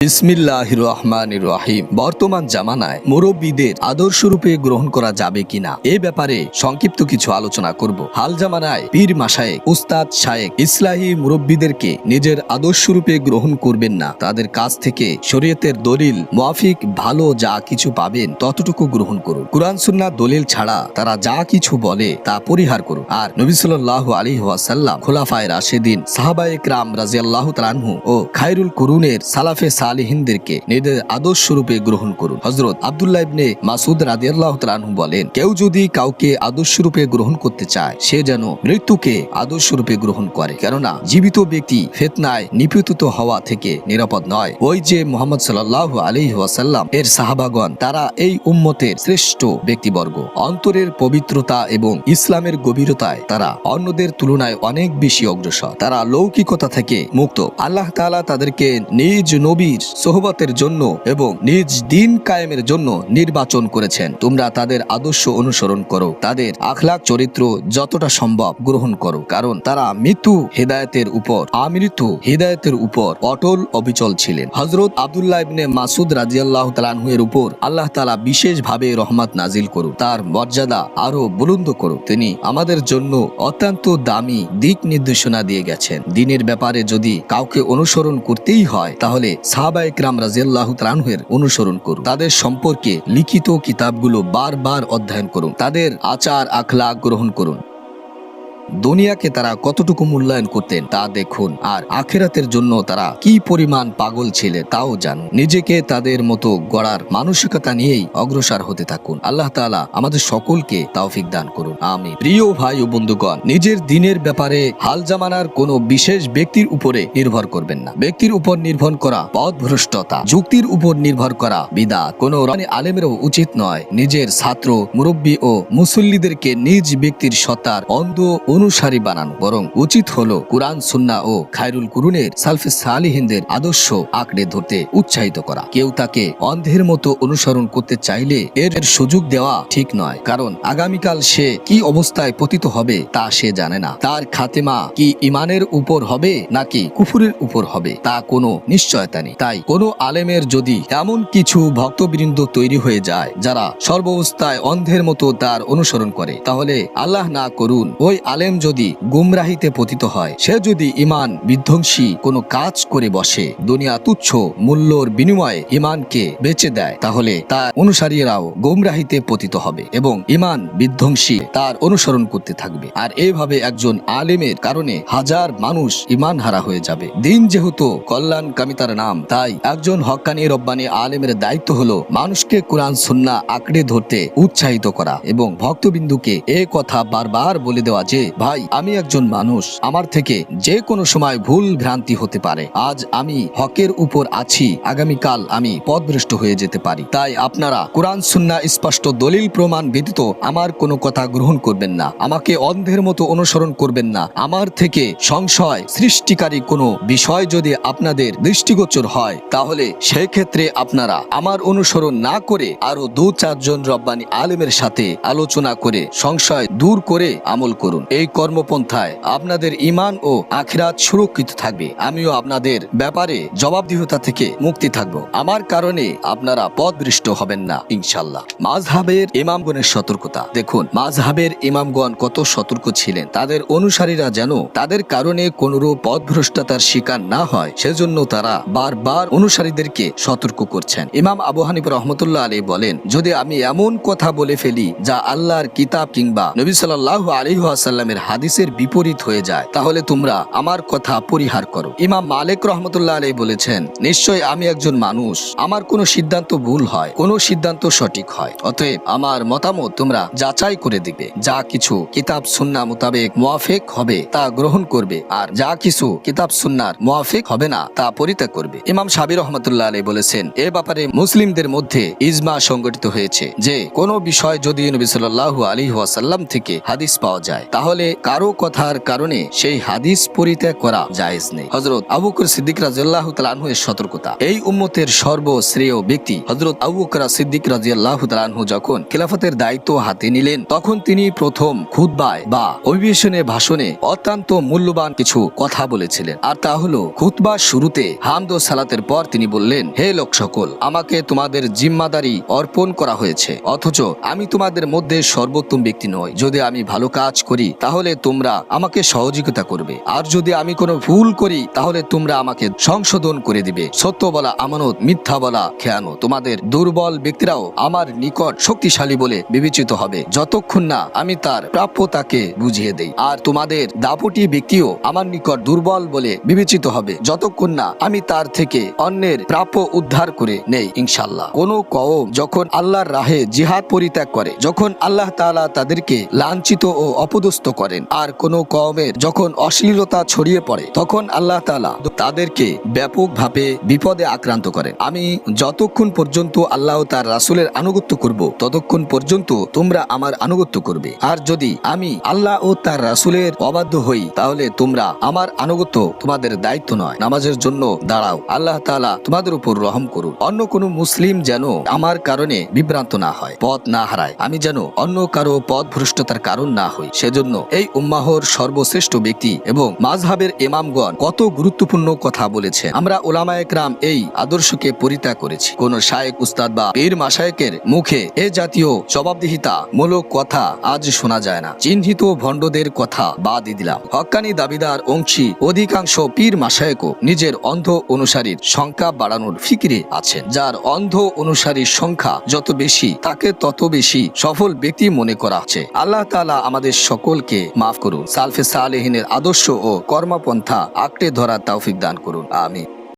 বিসমিল্লাহির রহমানির রহিম। বর্তমান জামানায় মুরব্বীদের আদর্শরূপে গ্রহণ করা যাবে কিনা এ ব্যাপারে সংক্ষিপ্ত কিছু আলোচনা করব। হাল জামানায় পীর মাশায়েখ, উস্তাদ, শায়েখ, ইসলাহি মুরব্বীদেরকে নিজের আদর্শরূপে গ্রহণ করবেন না। তাদের কাছ থেকে শরীয়তের দলিল মুআফিক ভালো যা কিছু পাবেন ততটুকু গ্রহণ করুন। কুরআন সুন্নাহ দলিল ছাড়া তারা যা কিছু বলে তা পরিহার করুন। আর নবী সাল্লাল্লাহু আলাইহি ওয়াসাল্লাম, খোলাফায়ে রাশিদিন, সাহাবায়ে কেরাম রাদিয়াল্লাহু তাআলা আনহু ও খায়রুল কুরুনের সালাফে সালেহিনদেরকে নিজের আদর্শরূপে গ্রহণ করুন। হযরত আব্দুল্লাহ ইবনে মাসউদ রাদিয়াল্লাহু তাআলা আনহু বলেন, কেউ যদি কাউকে আদর্শরূপে গ্রহণ করতে চায় সে যেন মৃত্যুকে আদর্শরূপে গ্রহণ করে, কেননা জীবিত ব্যক্তি ফিতনায় নিপতিত হওয়া থেকে নিরাপদ নয়। ওই যে মুহাম্মদ সাল্লাল্লাহু আলাইহি ওয়াসাল্লাম এর সাহাবাগণ, তারা এই উম্মতের শ্রেষ্ঠ ব্যক্তিবর্গ। অন্তরের পবিত্রতা এবং ইসলামের গভীরতায় তারা অন্যদের তুলনায় অনেক বেশি অগ্রসর। তারা লৌকিকতা থেকে মুক্ত। আল্লাহ তাআলা তাদেরকে নিজ নবীর সোহবতের জন্য এবং নিজ দিন কায়েমের জন্য নির্বাচন করেছেন। তোমরা তাদের আদর্শ অনুসরণ করো, তাদের আখলাক চরিত্র যতটা সম্ভব গ্রহণ করো, কারণ তারা আমৃত্যু হিদায়াতের উপর অটল অবিচল ছিলেন। হযরত আব্দুল্লাহ ইবনে মাসউদ রাদিয়াল্লাহু তাআলা আনহু এর উপর আল্লাহ তাআলা বিশেষভাবে রহমত নাজিল করুন, তার মর্যাদা আরো বুলন্দ করুন। তিনি আমাদের জন্য অত্যন্ত দামি দিক নির্দেশনা দিয়ে গেছেন। দিনের ব্যাপারে যদি কাউকে অনুসরণ করতেই হয় তাহলে সাহাবায়ে কেরাম রাদিয়াল্লাহু তাআলা আনহুর অনুসরণ করুন। তাদের সম্পর্কে লিখিত কিতাবগুলো বারবার অধ্যয়ন করুন। তাদের আচার আখলাক গ্রহণ করুন। দুনিয়াকে তারা কতটুকু মূল্যায়ন করতেন তা দেখুন, আর আখিরাতের জন্য তারা কি পরিমাণ পাগল ছিলেন তাও জানুন। নিজেকে তাদের মতো গড়ার মানসিকতা নিয়েই অগ্রসর হতে থাকুন। আল্লাহ তাআলা আমাদের সকলকে তৌফিক দান করুন, আমিন। প্রিয় ভাই ও বন্ধুগণ, নিজের দিনের ব্যাপারে হাল জামানার কোনো বিশেষ ব্যক্তির উপরে নির্ভর করবেন না। ব্যক্তির উপর নির্ভর করা পথভ্রষ্টতা, যুক্তির উপর নির্ভর করা বিদআত। কোনো আলেমেরও উচিত নয় নিজের ছাত্র, মুরব্বী ও মুসল্লিদেরকে নিজ ব্যক্তির সত্তার অন্ধ অনুসারী বানানো, বরং উচিত হলো কুরআন সুন্নাহ ও খায়রুল কুরুনের সালফে সালেহিনদের আদর্শ আঁকড়ে ধরতে উৎসাহিত করা। কেউ তাকে অন্ধের মতো অনুসরণ করতে চাইলে এর সুযোগ দেওয়া ঠিক নয়, কারণ আগামীকাল সে কি অবস্থায় পতিত হবে তা সে জানে না। তার খাতেমা কি ইমানের উপর হবে নাকি কুফুরের উপর হবে তা কোনো নিশ্চয়তা নেই। তাই কোনো আলেমের যদি এমন কিছু ভক্তবৃন্দ তৈরি হয়ে যায় যারা সর্বাবস্থায় অন্ধের মতো তার অনুসরণ করে, তাহলে আল্লাহ না করুন ওই আলেম যদি গুমরাহিতে পতিত হয়, সে যদি ইমান বিধ্বংসী কোনো কাজ করে বসে, দুনিয়া তুচ্ছ মূল্যর বিনিময়ে ইমানকে বেচে দেয়, তাহলে তার অনুসারীরাও গুমরাহিতে পতিত হবে এবং ইমান বিধ্বংসী তার অনুসরণ করতে থাকবে। আর এইভাবে একজন আলেমের কারণে হাজার মানুষ ইমান হারা হয়ে যাবে। দিন যেহেতু কল্যাণকামিতার নাম, তাই একজন হক্কানি রব্বানি আলেমের দায়িত্ব হলো মানুষকে কুরআন সুন্নাহ আঁকড়ে ধরতে উৎসাহিত করা এবং ভক্তবিন্দুকে এ কথা বারবার বলে দেওয়া যে, ভাই, আমি একজন মানুষ, আমার থেকে যে কোনো সময় ভুল ভ্রান্তি হতে পারে। আজ আমি হকের উপর আছি, আগামীকাল আমি পথভ্রষ্ট হয়ে যেতে পারি। তাই আপনারা কুরআন সুন্নাহ স্পষ্ট দলিল প্রমাণ ব্যতীত আমার কোনো কথা গ্রহণ করবেন না। আমাকে অন্ধের মতো অনুসরণ করবেন না। আমার থেকে সংশয় সৃষ্টিকারী কোনো বিষয় যদি আপনাদের দৃষ্টিগোচর হয়, তাহলে সেই ক্ষেত্রে আপনারা আমার অনুসরণ না করে আরো 2-4 জন রব্বানি আলেমের সাথে আলোচনা করে সংশয় দূর করে আমল করুন। এই কর্মপন্থায় আপনাদের ঈমান ও আখিরাত সুরক্ষিত থাকবে। আমিও আপনাদের ব্যাপারে জবাবদিহিতা থেকে মুক্তি থাকব। আমার কারণে আপনারা পথভ্রষ্ট হবেন না ইনশাআল্লাহ। মাযহাবের ইমামগণের সতর্কতা দেখুন। মাযহাবের ইমামগণ কত সতর্ক ছিলেন। তাদের অনুসারীরা যেন তাদের কারণে কোনরূপ পথভ্রষ্টতার শিকার না হয়, সেজন্য তারা বারবার অনুসারীদেরকে সতর্ক করছেন। ইমাম আবু হানিফা রাহমাতুল্লাহ আলাইহি বলেন, যদি আমি এমন কথা বলে ফেলি যা আল্লাহর কিতাব কিংবা নবী সাল্লাল্লাহু আলাইহি ওয়াসাল্লামের হাদিসের বিপরীত হয়ে যায়, তাহলে তোমরা আমার কথা পরিহার করো। ইমাম মালিক রাহমাতুল্লাহ আলাইহি বলেছেন, নিশ্চয় আমি একজন মানুষ, আমার কোনো সিদ্ধান্ত ভুল হয়, কোনো সিদ্ধান্ত সঠিক হয়, অতএব আমার মতামত তোমরা যাচাই করে দিবে। যা কিছু কিতাব সুন্নাহ মোতাবেক মুআফিক হবে তা গ্রহণ করবে, আর যা কিছু কিতাব সুন্নাহর মুআফিক হবে না তা পরিত্যাগ করবে। ইমাম শাফি রাহমাতুল্লাহ আলাইহি বলেছেন, এ ব্যাপারে মুসলিমদের মধ্যে ইজমা সংগঠিত হয়েছে যে কোনো বিষয় যদি নবী সাল্লাল্লাহু আলাইহি ওয়াসাল্লাম থেকে হাদিস পাওয়া যায়, তাহলে কারো কথার কারণে সেই হাদিস পরিত্যাগ করা জায়েজ নেই। হযরত আবু বকর সিদ্দিক রাদিয়াল্লাহু তাআলা আনহু এর সতর্কতা। এই উম্মতের সর্বশ্রেয় ব্যক্তি হযরত আবু বকর সিদ্দিক রাদিয়াল্লাহু তাআলা আনহু যখন খিলাফতের দায়িত্ব হাতে নিলেন, তখন তিনি প্রথম খুতবায় বা অভিভাষণে ভাষণে অত্যন্ত মূল্যবান কিছু কথা বলেছিলেন। আর তা হলো, খুতবার শুরুতে হামদ ও সালাতের পর তিনি বললেন, হে লোক সকল, আমাকে তোমাদের জিম্মাদারি অর্পণ করা হয়েছে, অথচ আমি তোমাদের মধ্যে সর্বোত্তম ব্যক্তি নই। যদি আমি ভালো কাজ করি তাহলে তোমরা আমাকে সহযোগিতা করবে, আর যদি আমি কোনো ভুল করি তাহলে তোমরা আমাকে সংশোধন করে দিবে। সত্য বলা আমানত, মিথ্যা বলা খেয়ানত। তোমাদের দুর্বল ব্যক্তিরাও আমার নিকট শক্তিশালী বলে বিবেচিত হবে যতক্ষণ না আমি তার প্রাপ্যতাকে বুঝিয়ে দেই, আর তোমাদের দাপটি ব্যক্তিও আমার নিকট দুর্বল বলে বিবেচিত হবে যতক্ষণ না আমি তার থেকে অন্যের প্রাপ্য উদ্ধার করে নেই ইনশাআল্লাহ। কোন কওম যখন আল্লাহর রাহে জিহাদ পরিত্যাগ করে, যখন আল্লাহ তাআলা তাদেরকে লাঞ্ছিত ও অপদস্থ করেন, আর কোন কওমের যখন অশ্লীলতা ছড়িয়ে পড়ে, তখন আল্লাহ তাআলা তাদেরকে ব্যাপকভাবে বিপদে আক্রান্ত করেন। আমি যতক্ষণ পর্যন্ত আল্লাহ তার রাসূলের আনুগত্য করব, ততক্ষণ পর্যন্ত তোমরা আমার আনুগত্য করবে, আর যদি আমি আল্লাহ ও তার রাসূলের অবাধ্য হই তাহলে তোমরা আমার আনুগত্য তোমাদের দায়িত্ব নয়। নামাজের জন্য দাঁড়াও, আল্লাহ তাআলা তোমাদের উপর রহম করুন। অন্য কোন মুসলিম যেন আমার কারণে বিভ্রান্ত না হয়, পথ না হারায়, আমি যেন অন্য কারো পথ ভ্রষ্টতার কারণ না হই। সেজন্য এই উম্মাহর সর্বশ্রেষ্ঠ ব্যক্তি এবং মাযহাবের ইমামগণ কত গুরুত্বপূর্ণ কথা বলেছেন। আমরা উলামায়ে কেরাম এই আদর্শকে পরিত্যাগ করেছি। কোন শায়েখ, উস্তাদ বা পীর মাশায়েখের মুখে এ জাতীয় জবাবদিহিতা মূলক কথা আজ শোনা যায় না। চিহ্নিত ভণ্ডদের কথা বাদ দিলাম, হক্কানি দাবিদার অংশী অধিকাংশ পীর মাশায়েখও নিজের অন্ধ অনুসারীর সংখ্যা বাড়ানোর ফিকিরে আছেন। যার অন্ধ অনুসারীর সংখ্যা যত বেশি, তাকে তত বেশি সফল ব্যক্তি মনে করা হচ্ছে। আল্লাহ তাআলা আমাদের সকলকে মাফ করুন। সালফে সালেহিনের আদর্শ ও কর্মপন্থা আঁকড়ে ধরার তৌফিক দান করুন। আমিন।